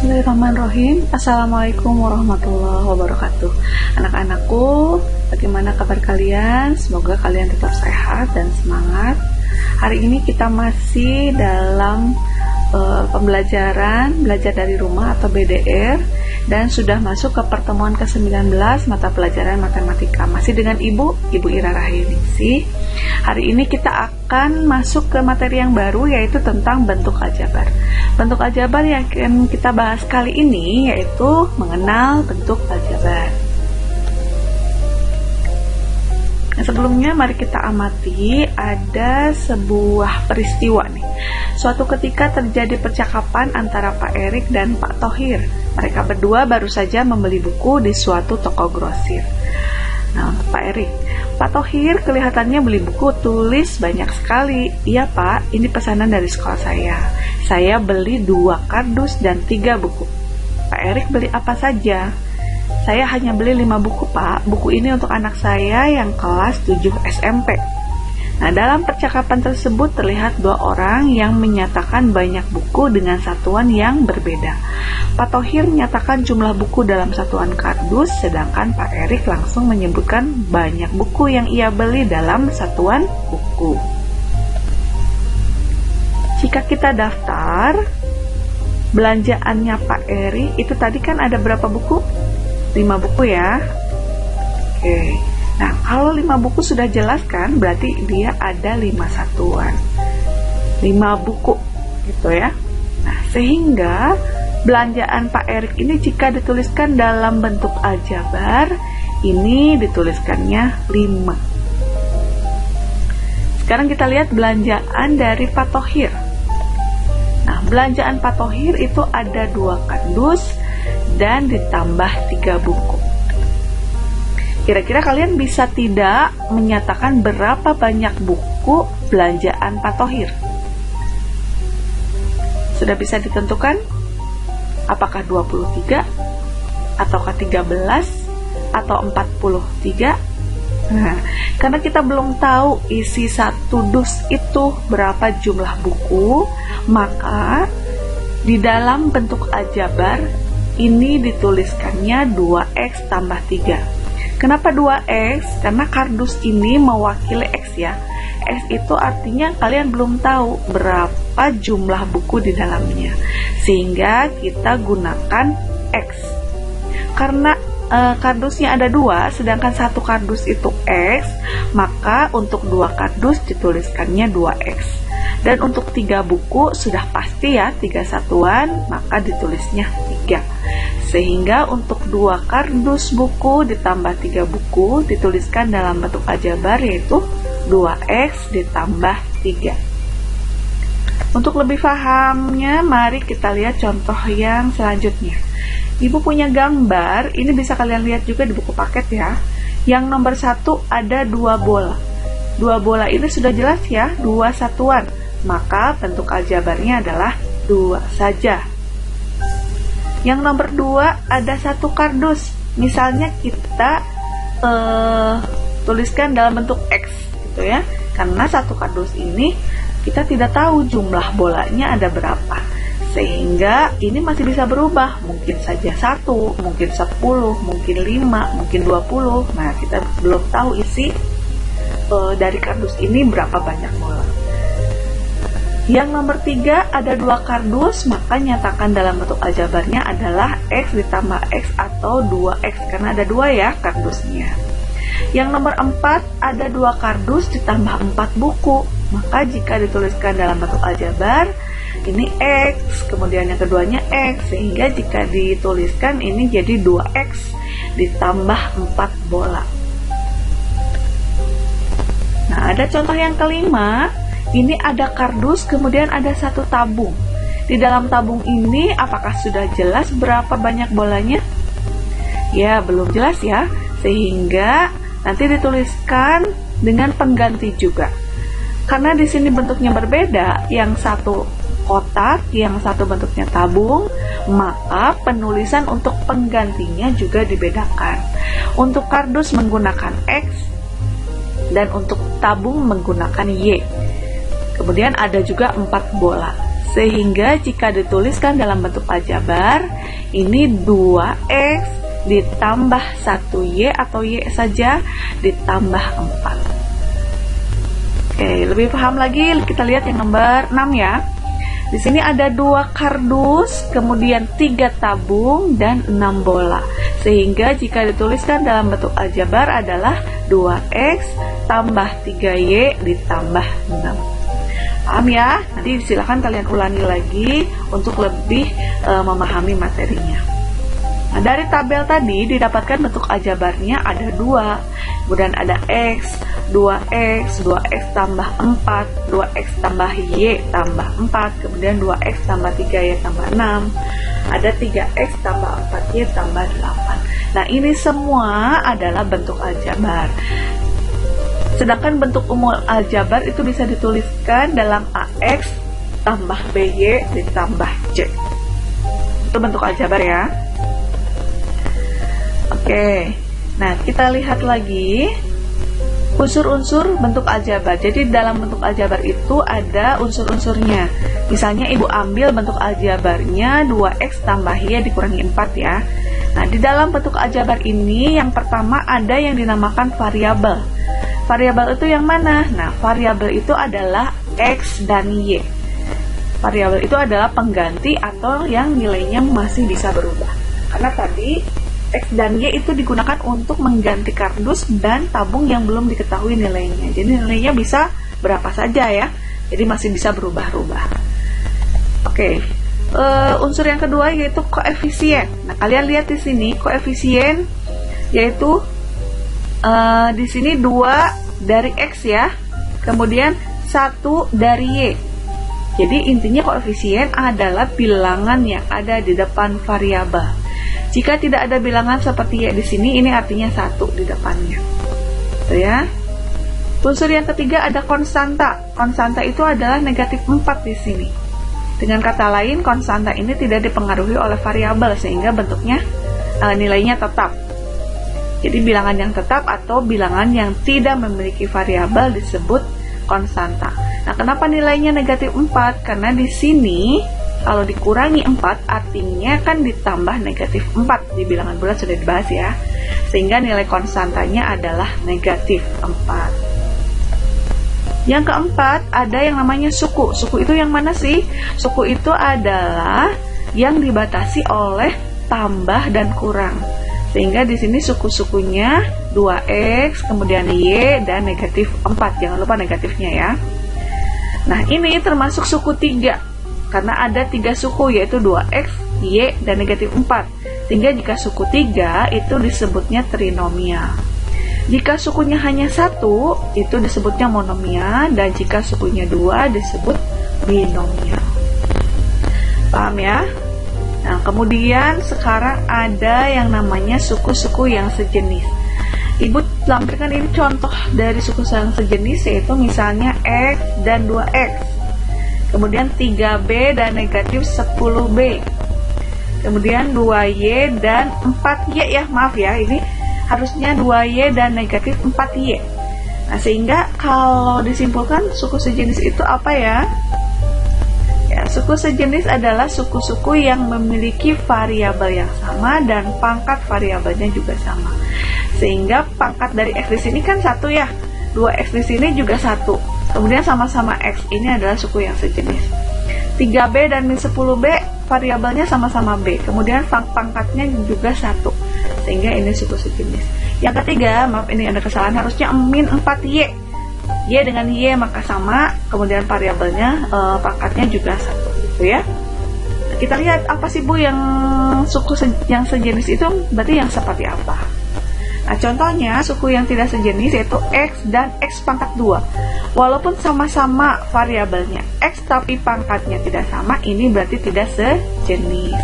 Bismillahirrahmanirrahim. Assalamualaikum warahmatullahi wabarakatuh. Anak-anakku, bagaimana kabar kalian? Semoga kalian tetap sehat dan semangat. Hari ini kita masih dalam pembelajaran belajar dari rumah atau BDR, dan sudah masuk ke pertemuan ke-19 mata pelajaran matematika. Masih dengan Ibu Ira Rahayuningsih. Hari ini kita akan masuk ke materi yang baru, yaitu tentang bentuk aljabar. Bentuk aljabar yang akan kita bahas kali ini yaitu mengenal bentuk aljabar. Nah, sebelumnya mari kita amati ada sebuah peristiwa nih. Suatu ketika terjadi percakapan antara Pak Erik dan Pak Thohir. Mereka berdua baru saja membeli buku di suatu toko grosir. Nah, untuk Pak Erik, Pak Thohir kelihatannya beli buku tulis banyak sekali. Iya Pak, ini pesanan dari sekolah saya. Saya beli 2 kardus dan 3 buku. Pak Erik beli apa saja? Saya hanya beli 5 buku Pak. Buku ini untuk anak saya yang kelas 7 SMP. Nah, dalam percakapan tersebut terlihat 2 orang yang menyatakan banyak buku dengan satuan yang berbeda. Pak Thohir menyatakan jumlah buku dalam satuan kardus, sedangkan Pak Erik langsung menyebutkan banyak buku yang ia beli dalam satuan buku. Jika kita daftar belanjaannya Pak Erik, itu tadi kan ada berapa buku? 5 buku ya. Oke. Nah, kalau 5 buku sudah jelas kan, berarti dia ada 5 satuan. 5 buku gitu ya. Nah, sehingga belanjaan Pak Erik ini jika dituliskan dalam bentuk aljabar, ini dituliskannya 5. Sekarang kita lihat belanjaan dari Pak Thohir. Nah, belanjaan Pak Thohir itu ada 2 kardus dan ditambah 3 buku. Kira-kira kalian bisa tidak menyatakan berapa banyak buku belanjaan Pak Thohir? Sudah bisa ditentukan? Apakah 23? Ataukah 13? Atau 43? Nah, karena kita belum tahu isi satu dus itu berapa jumlah buku, maka di dalam bentuk aljabar ini dituliskannya 2x tambah 3. Kenapa 2x? Karena kardus ini mewakili x ya. X itu artinya kalian belum tahu berapa jumlah buku di dalamnya, sehingga kita gunakan x. Karena kardusnya ada 2, sedangkan satu kardus itu x, maka untuk 2 kardus dituliskannya 2x. Dan untuk 3 buku sudah pasti ya, 3 satuan, maka ditulisnya 3. Sehingga untuk 2 kardus buku ditambah 3 buku dituliskan dalam bentuk aljabar, yaitu 2x ditambah 3. Untuk lebih pahamnya, mari kita lihat contoh yang selanjutnya. Ibu punya gambar, ini bisa kalian lihat juga di buku paket ya. Yang nomor 1 ada 2 bola. 2 bola ini sudah jelas ya, 2 satuan. Maka bentuk aljabarnya adalah 2 saja. Yang nomor 2 ada 1 kardus. Misalnya kita tuliskan dalam bentuk X gitu ya. Karena 1 kardus ini kita tidak tahu jumlah bolanya ada berapa. Sehingga ini masih bisa berubah. Mungkin saja 1, mungkin 10, mungkin 5, mungkin 20. Nah, kita belum tahu isi dari kardus ini berapa banyak bola. Yang nomor 3 ada 2 kardus, maka nyatakan dalam bentuk aljabarnya adalah x ditambah x atau 2x, karena ada 2 ya kardusnya. Yang nomor 4 ada 2 kardus ditambah 4 buku, maka jika dituliskan dalam bentuk aljabar ini x, kemudian yang keduanya x, sehingga jika dituliskan ini jadi 2x ditambah 4 bola. Nah, ada contoh yang kelima. Ini ada kardus, kemudian ada 1 tabung. Di dalam tabung ini, apakah sudah jelas berapa banyak bolanya? Ya, belum jelas ya. Sehingga nanti dituliskan dengan pengganti juga. Karena di sini bentuknya berbeda, yang satu kotak, yang satu bentuknya tabung, maka penulisan untuk penggantinya juga dibedakan. Untuk kardus menggunakan X, dan untuk tabung menggunakan Y. Kemudian ada juga 4 bola. Sehingga jika dituliskan dalam bentuk aljabar, ini 2x ditambah 1y atau y saja ditambah 4. Oke, lebih paham lagi kita lihat yang nomor 6 ya. Di sini ada 2 kardus, kemudian 3 tabung dan 6 bola. Sehingga jika dituliskan dalam bentuk aljabar adalah 2x tambah 3y ditambah 6. Paham ya? Nanti silakan kalian ulangi lagi untuk lebih memahami materinya. Nah, dari tabel tadi didapatkan bentuk aljabarnya ada 2, kemudian ada x, 2x, 2x tambah 4, 2x tambah y tambah 4, kemudian 2x tambah 3y tambah 6, ada 3x tambah 4y tambah 8. Nah, ini semua adalah bentuk aljabar. Sedangkan bentuk umum aljabar itu bisa dituliskan dalam ax tambah by ditambah c. Itu bentuk aljabar ya. Oke, nah kita lihat lagi unsur-unsur bentuk aljabar. Jadi dalam bentuk aljabar itu ada unsur-unsurnya. Misalnya ibu ambil bentuk aljabarnya 2x tambah y dikurangi 4 ya. Nah, di dalam bentuk aljabar ini yang pertama ada yang dinamakan variabel. Variabel itu yang mana? Nah, variabel itu adalah x dan y. Variabel itu adalah pengganti atau yang nilainya masih bisa berubah. Karena tadi x dan y itu digunakan untuk mengganti kardus dan tabung yang belum diketahui nilainya. Jadi nilainya bisa berapa saja ya. Jadi masih bisa berubah-ubah. Oke. Unsur yang kedua yaitu koefisien. Nah, kalian lihat di sini koefisien yaitu di sini 2 dari x ya. Kemudian 1 dari y. Jadi intinya koefisien adalah bilangan yang ada di depan variabel. Jika tidak ada bilangan seperti y di sini, ini artinya 1 di depannya. Tuh ya. Unsur yang ketiga ada konstanta. Konstanta itu adalah negatif 4 di sini. Dengan kata lain, konstanta ini tidak dipengaruhi oleh variabel sehingga bentuknya nilainya tetap. Jadi bilangan yang tetap atau bilangan yang tidak memiliki variabel disebut konstanta. Nah, kenapa nilainya negatif 4? Karena di sini kalau dikurangi 4 artinya kan ditambah negatif 4. Di bilangan bulat sudah dibahas ya. Sehingga nilai konstantanya adalah negatif 4. Yang keempat ada yang namanya suku. Suku itu yang mana sih? Suku itu adalah yang dibatasi oleh tambah dan kurang. Sehingga di sini suku-sukunya 2x, kemudian y dan negatif 4. Jangan lupa negatifnya ya. Nah, ini termasuk suku 3. Karena ada 3 suku yaitu 2x, y, dan negatif 4. Sehingga jika suku 3 itu disebutnya trinomial. Jika sukunya hanya 1 itu disebutnya monomial. Dan jika sukunya 2 disebut binomial. Paham ya? Nah, kemudian sekarang ada yang namanya suku-suku yang sejenis. Ibu lampirkan ini contoh dari suku yang sejenis yaitu misalnya x dan 2x. Kemudian 3b dan negatif 10b. Kemudian 2y dan 4y ya, maaf ya, ini harusnya 2y dan negatif 4y. Nah, sehingga kalau disimpulkan suku sejenis itu apa ya? Ya, suku sejenis adalah suku-suku yang memiliki variabel yang sama dan pangkat variabelnya juga sama. Sehingga pangkat dari x di sini kan 1 ya. 2x di sini juga 1. Kemudian sama-sama x, ini adalah suku yang sejenis. 3b dan min 10b variabelnya sama-sama b. Kemudian pangkatnya juga 1. Sehingga ini suku sejenis. Yang ketiga, maaf ini ada kesalahan, harusnya min 4y. Y dengan y maka sama, kemudian variabelnya pangkatnya juga 1 gitu ya. Nah, kita lihat apa sih Bu yang suku yang sejenis itu berarti yang seperti apa? Nah, contohnya suku yang tidak sejenis yaitu x dan x pangkat 2. Walaupun sama-sama variabelnya x tapi pangkatnya tidak sama, ini berarti tidak sejenis.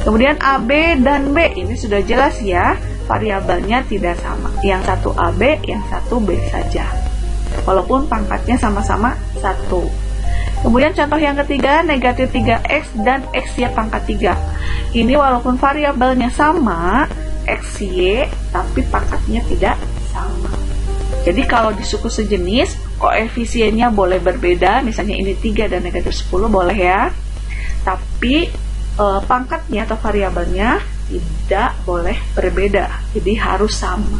Kemudian AB dan B, ini sudah jelas ya, variabelnya tidak sama. Yang satu AB, yang satu B saja. Walaupun pangkatnya sama-sama 1. Kemudian contoh yang ketiga, negatif 3x dan xy pangkat 3. Ini walaupun variabelnya sama, xy, tapi pangkatnya tidak sama. Jadi kalau di suku sejenis, koefisiennya boleh berbeda, misalnya ini 3 dan negatif 10 boleh ya, tapi pangkatnya atau variabelnya tidak boleh berbeda, jadi harus sama.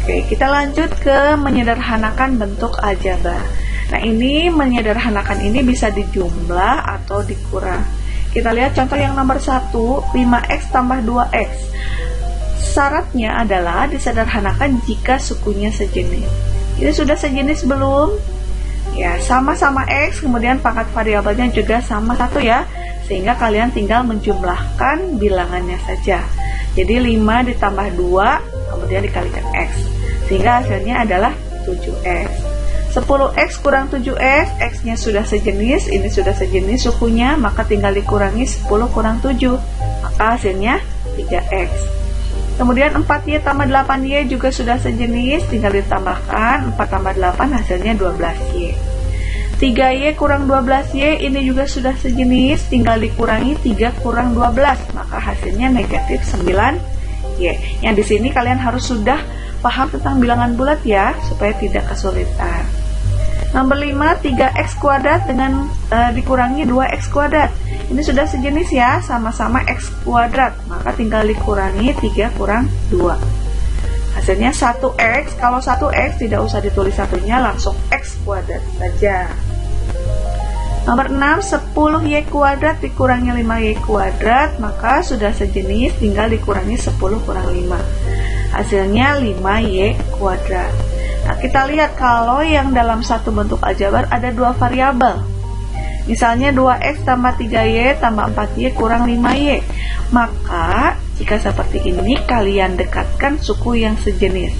Oke, kita lanjut ke menyederhanakan bentuk aljabar. Nah, ini menyederhanakan ini bisa dijumlah atau dikurang. Kita lihat contoh yang nomor 1, 5x tambah 2x. Syaratnya adalah disederhanakan jika sukunya sejenis. Ini sudah sejenis belum? Ya, sama-sama x, kemudian pangkat variabelnya juga sama 1 ya. Sehingga kalian tinggal menjumlahkan bilangannya saja. Jadi 5 ditambah 2, kemudian dikalikan x. Sehingga hasilnya adalah 7x. 10x kurang 7x, x-nya sudah sejenis, ini sudah sejenis sukunya, maka tinggal dikurangi 10 kurang 7, maka hasilnya 3x. Kemudian 4y tambah 8y juga sudah sejenis, tinggal ditambahkan 4 tambah 8 hasilnya 12y. 3y kurang 12y ini juga sudah sejenis, tinggal dikurangi 3 kurang 12, maka hasilnya negatif 9y. Yang di sini kalian harus sudah paham tentang bilangan bulat ya, supaya tidak kesulitan. Nomor 5, 3x kuadrat dengan dikurangi 2x kuadrat. Ini sudah sejenis ya, sama-sama x kuadrat, maka tinggal dikurangi 3 kurang 2. Hasilnya 1x, kalau 1x tidak usah ditulis satunya, langsung x kuadrat saja. Nomor 6, 10y kuadrat dikurangi 5y kuadrat, maka sudah sejenis, tinggal dikurangi 10 kurang 5. Hasilnya 5y kuadrat. Nah, kita lihat kalau yang dalam satu bentuk aljabar ada dua variabel. Misalnya 2x tambah 3y tambah 4y kurang 5y. Maka jika seperti ini kalian dekatkan suku yang sejenis.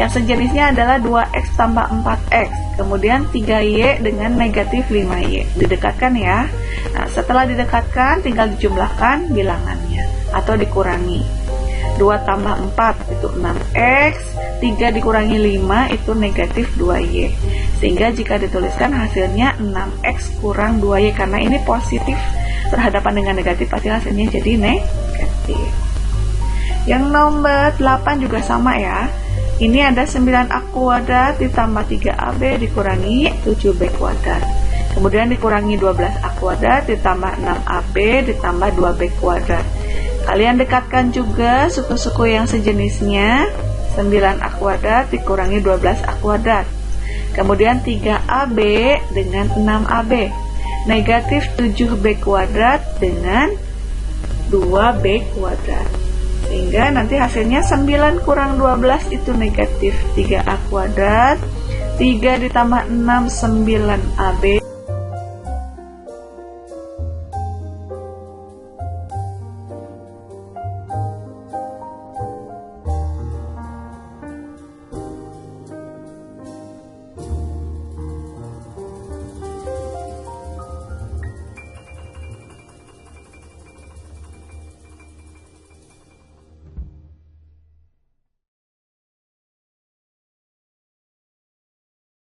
Yang sejenisnya adalah 2x tambah 4x. Kemudian 3y dengan negatif 5y. Didekatkan ya. Nah, setelah didekatkan tinggal dijumlahkan bilangannya atau dikurangi. 2 tambah 4 itu 6x, 3 dikurangi 5 itu negatif 2y. Sehingga jika dituliskan hasilnya 6x kurang 2y, karena ini positif berhadapan dengan negatif, pasti hasilnya jadi negatif. Yang nomor 8 juga sama ya. Ini ada 9a kuadrat ditambah 3ab dikurangi 7b kuadrat. Kemudian dikurangi 12a kuadrat ditambah 6ab ditambah 2b kuadrat. Kalian dekatkan juga suku-suku yang sejenisnya. 9a kuadrat dikurangi 12a kuadrat. Kemudian 3ab dengan 6ab. Negatif 7b kuadrat dengan 2b kuadrat. Sehingga nanti hasilnya 9 kurang 12 itu negatif 3a kuadrat. 3 ditambah 6, 9ab.